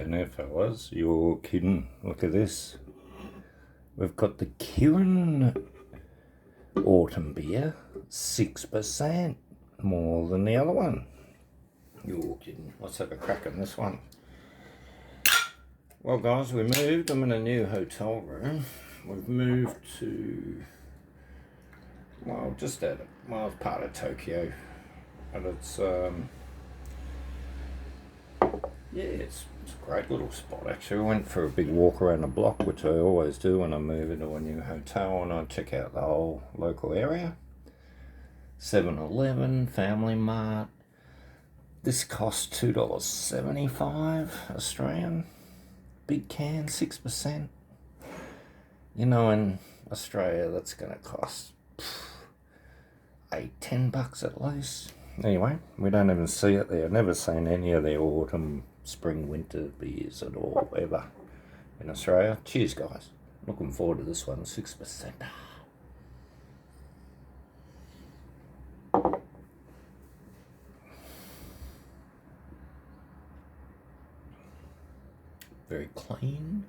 weekend there, fellas. You're kidding. Look at this. We've got the Kirin autumn beer, 6% more than the other one. You're kidding. Let's have a crack on this one. Well, guys, we moved. I'm in a new hotel room. We've moved to, well, just out of, well, it's part of Tokyo. And it's, yeah, it's a great little spot, actually. I went for a big walk around the block, which I always do when I move into a new hotel, and I check out the whole local area. 7-Eleven, Family Mart. This costs $2.75 Australian. Big can, 6%. You know, in Australia, that's going to cost $8-10 at least. Anyway, we don't even see it there. Never seen any of their autumn, spring, winter beers at all, ever, in Australia. Cheers, guys. Looking forward to this one, 6%. Very clean.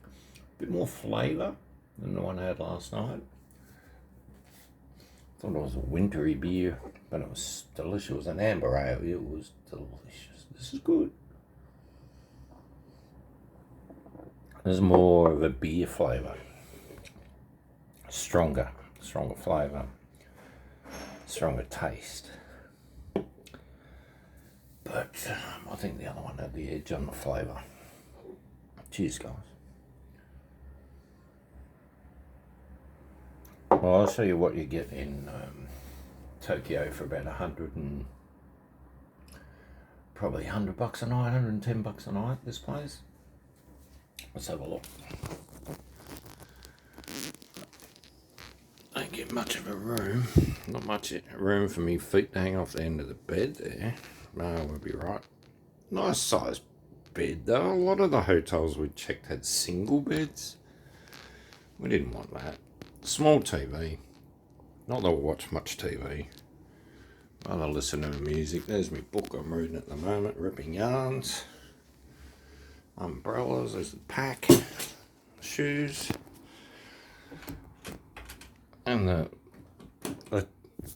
A bit more flavour than the one I had last night. Thought it was a wintry beer, but it was delicious. It was an amber ale. It was delicious. This is good. There's more of a beer flavour. Stronger flavour. Stronger taste. But I think the other one had the edge on the flavour. Cheers, guys. Well, I'll show you what you get in Tokyo for about probably $100 a night, $110 a night, this place. Let's have a look. Don't get much of a room. Not much room for me feet to hang off the end of the bed there. No, we'll be right. Nice sized bed though. A lot of the hotels we checked had single beds. We didn't want that. Small TV. Not that we watch much TV. Rather listen to music. There's my book I'm reading at the moment, Ripping Yarns. Umbrellas, there's the pack. Shoes. And the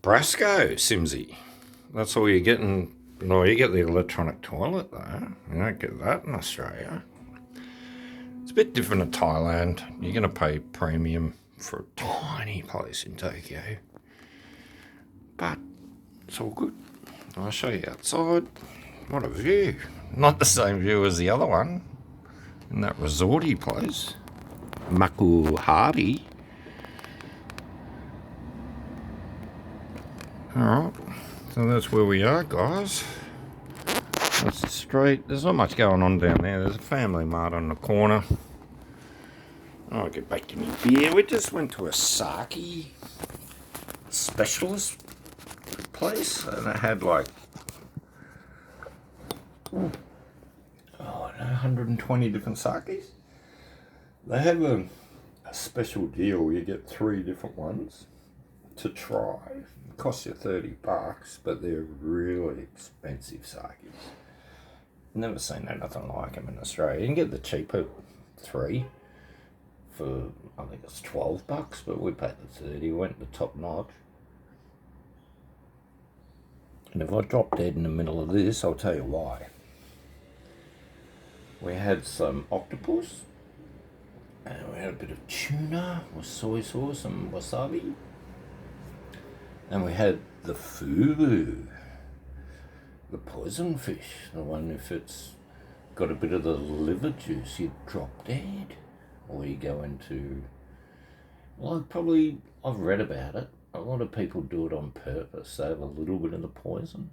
Brasco Simsy. That's all you're getting. No, you get the electronic toilet though. You don't get that in Australia. It's a bit different in Thailand. You're going to pay premium for a tiny place in Tokyo. But it's all good. I'll show you outside. What a view. Not the same view as the other one. In that resorty place. Makuhari. Alright. So that's where we are, guys. That's the street. There's not much going on down there. There's a Family Mart on the corner. I'll get back to my beer. We just went to a sake specialist place, and it had like, I don't know, 120 different sakes. They have a special deal. You get 3 different ones to try. It costs you $30, but they're really expensive sakes. Never seen anything like them in Australia. You can get the cheaper 3 for, I think it's $12, but we paid the 30. We went the top notch. And if I drop dead in the middle of this, I'll tell you why. We had some octopus, and we had a bit of tuna with soy sauce and wasabi. And we had the fugu, the poison fish, the one if it's got a bit of the liver juice, you drop dead. Or you go into, well, I've read about it. A lot of people do it on purpose. They have a little bit of the poison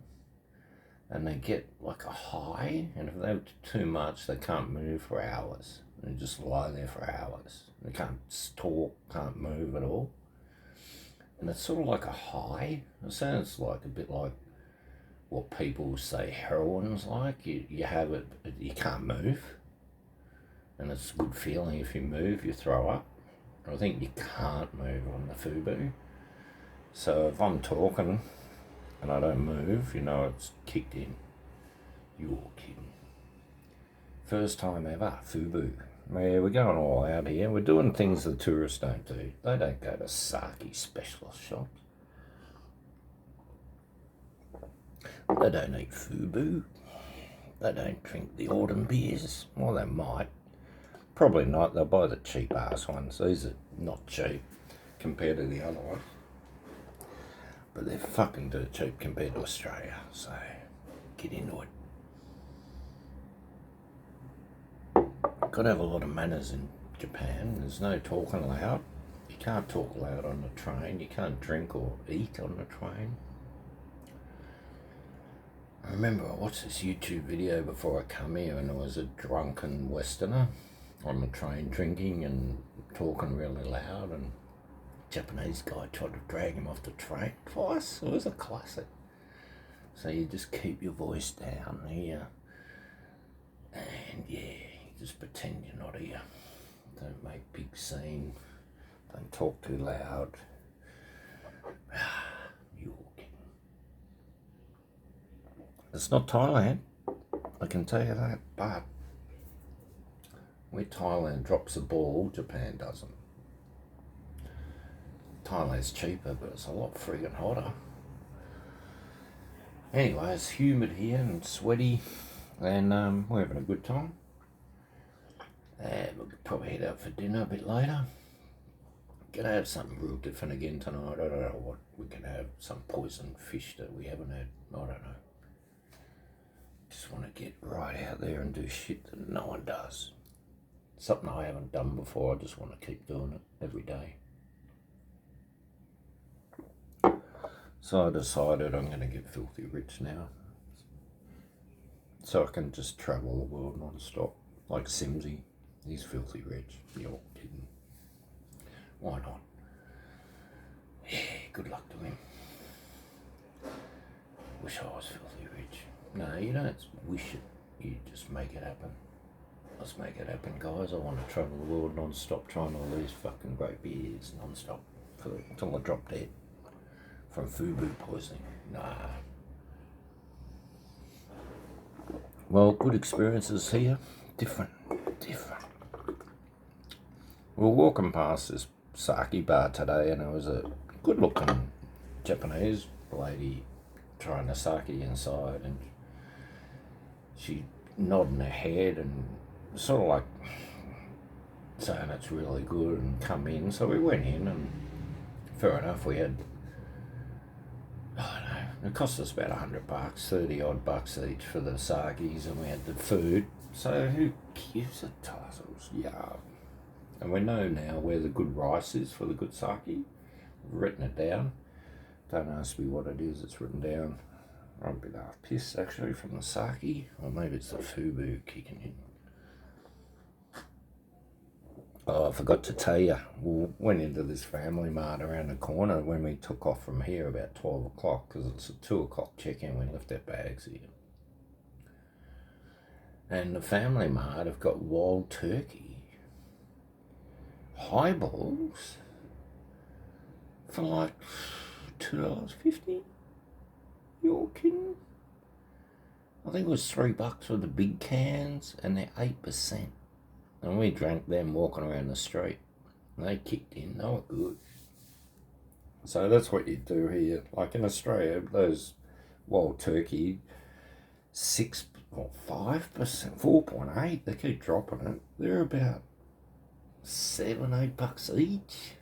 and they get like a high, and if they have too much, they can't move for hours. They just lie there for hours. They can't talk, can't move at all. And it's sort of like a high. It sounds like a bit like what people say heroin's like. You have it, but you can't move. And it's a good feeling. If you move, you throw up. I think you can't move on the fubu. So if I'm talking and I don't move, you know it's kicked in. You're kidding. First time ever, FUBU. Yeah, we're going all out here. We're doing things the tourists don't do. They don't go to sake specialist shops. They don't eat FUBU. They don't drink the autumn beers. Well, they might. Probably not. They'll buy the cheap ass ones. These are not cheap compared to the other ones. But they're fucking dirt cheap compared to Australia. So, get into it. Got to have a lot of manners in Japan. There's no talking loud. You can't talk loud on the train. You can't drink or eat on the train. I remember I watched this YouTube video before I come here, and there was a drunken Westerner on the train drinking and talking really loud, and a Japanese guy tried to drag him off the train twice. It was a classic. So you just keep your voice down here, and yeah, just pretend you're not here. Don't make big scene. Don't talk too loud. You're kidding. It's not Thailand, I can tell you that, but where Thailand drops the ball, Japan doesn't. Thailand's cheaper, but it's a lot friggin' hotter. Anyway, it's humid here and sweaty, and we're having a good time. We'll probably head out for dinner a bit later. Gonna have something real different again tonight. I don't know what we can have. Some poisoned fish that we haven't had. I don't know. Just want to get right out there and do shit that no one does. Something I haven't done before. I just want to keep doing it every day. So I decided I'm going to get filthy rich now. So I can just travel the world non-stop. Like Simsy. He's filthy rich. You're kidding. Why not? Yeah, good luck to him. Wish I was filthy rich. No, you don't wish it. You just make it happen. Let's make it happen, guys. I want to travel the world non-stop, trying all these fucking great beers non-stop until I drop dead from FUBU poisoning. Nah. Well, good experiences here. Different. We were walking past this sake bar today, and there was a good-looking Japanese lady trying a sake inside, and she nodding her head and sort of like saying it's really good and come in. So we went in, and fair enough, we had, I don't know, it cost us about $100, 30 odd bucks each for the sakes, and we had the food. So who gives a toss? It was yard. And we know now where the good rice is for the good sake. We've written it down. Don't ask me what it is, it's written down. I'm a bit half pissed actually from the sake, or maybe it's the FUBU kicking in. Oh, I forgot to tell you, we went into this family mart around the corner when we took off from here about 12 o'clock, because it's a 2 o'clock check-in. We left our bags here. And the family mart have got wild turkey highballs for like $2.50. You're kidding? I think it was $3 for the big cans, and they're 8%. And we drank them walking around the street. And they kicked in. They were good. So that's what you do here. Like in Australia, those wild turkey, 6 or 5%, 4.8. They keep dropping it. They're about $7, $8 each.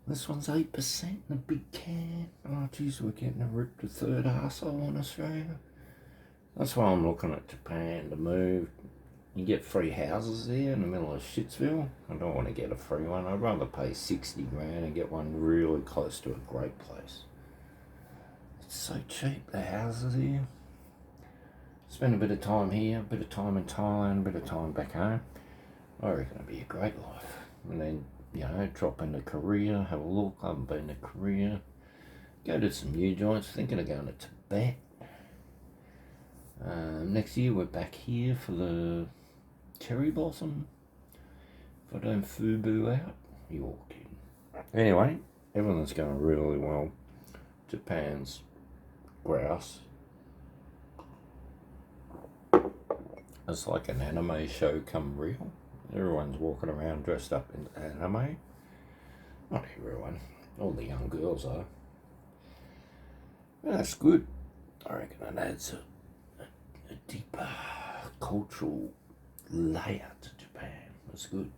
This one's 8% in a big can. Oh, geez, we're getting a ripped a third arsehole in Australia. That's why I'm looking at Japan to move. You get free houses there in the middle of Shitsville. I don't want to get a free one. I'd rather pay 60 grand and get one really close to a great place. It's so cheap, the houses here. Spend a bit of time here, a bit of time in Thailand, a bit of time back home. I reckon it'd be a great life. And then, you know, drop into Korea, have a look. I haven't been to Korea. Go to some new joints. Thinking of going to Tibet. Next year we're back here for the cherry blossom. If I don't FUBU out, you're kidding. Anyway, everything's going really well. Japan's grouse. It's like an anime show come real. Everyone's walking around dressed up in anime. Not everyone. All the young girls are. But that's good. I reckon it adds a deeper cultural layer to Japan. That's good.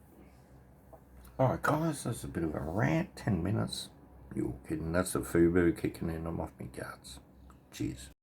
Alright guys, that's a bit of a rant. 10 minutes. You're kidding. That's the FUBU kicking in. I'm off my guts. Cheers.